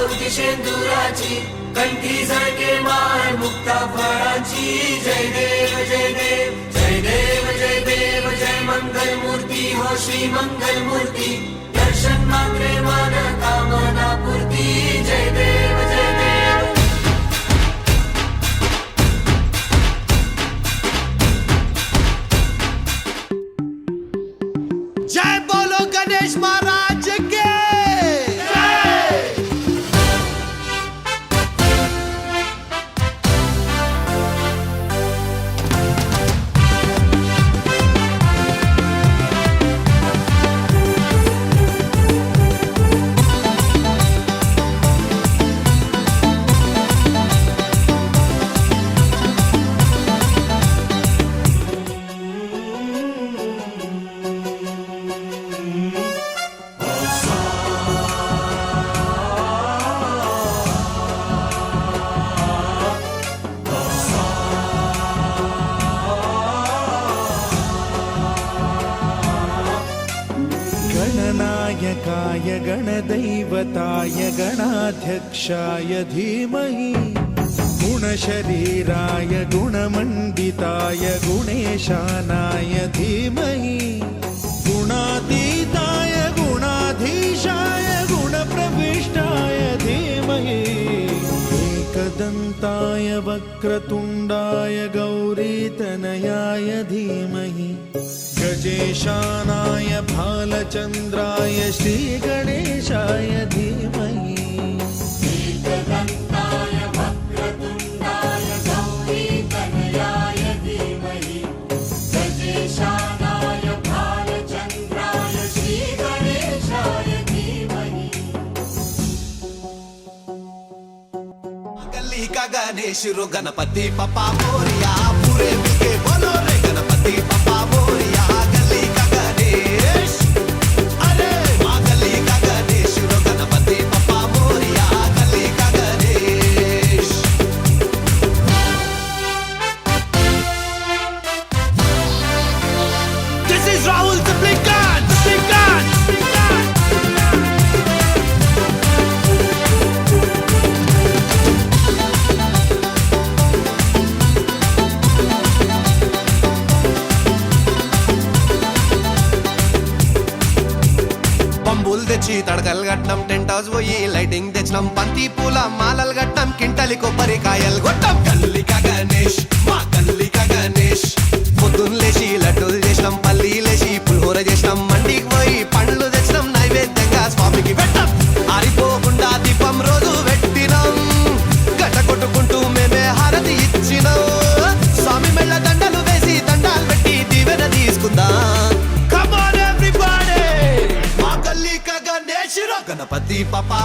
मारुती शेंदुराची कंठी झळके माळ मुक्ता फळाची जय देव जय देव जय देव जय देव जय मंगल मूर्ती हो श्री मंगल मूर्ती दर्शन मात्रे मन कामना पूर्ती जय देव जय देव जय बोलो गणेश महाराज के गणनायकाय गणदैवताय गणाध्यक्षाय धीमहि गुणशरीराय गुणमण्डिताय गुणेशानाय धीमहि गुणातीताय गुणाधीशाय गुणप्रविष्टाय धीमहि एकदन्ताय वक्रतुण्डाय गौरीतनयाय धीमहि गजेशानाय भालचन्द्राय श्रीगणेशाय धीमहि एकदन्ताय वक्रतुण्डाय गौरीतनयाय धीमहि गजेशानाय भालचन्द्राय श्रीगणेशाय धीमहि गल्ली का गणेश रो गणपति पप्पा मोरिया पूरे मिलके बोलो रे गणपति पप्पा मोरिया गल्ली का गणेश अरे माँ गल्ली का गणेश रो गणपति पप्पा मोरिया गल्ली का Ganesh This is Rahul the Blinkan పంబులు తెచ్చి తడకలు కట్టినాం టెంట్ హౌస్ పోయి లైటింగ్ తెచ్చినాం బంతి పూల మాలలు కట్టినాం కింటలి కొబ్బరికాయలు కొట్టాం గల్లికా గణేష్ మా గల్లికా గణేష్ పొద్దున్న లేచి లడ్డూలు చేసినాం పల్లీలేసి పులిహోర చేసినాం మండికి పోయి పండ్లు తెచ్చినాం నైవేద్యంగా స్వామికి పెట్టాం ఆరిపోకుండా దీపం రోజు పెట్టినాం గట్ట కొట్టుకుంటూ మేమే హారతి ఇచ్చినాం స్వామి మెళ్ళ దండలు వేసి దండాలు పెట్టి దీవెన తీసుకుందాం Come on everybody! Ganapati Popeye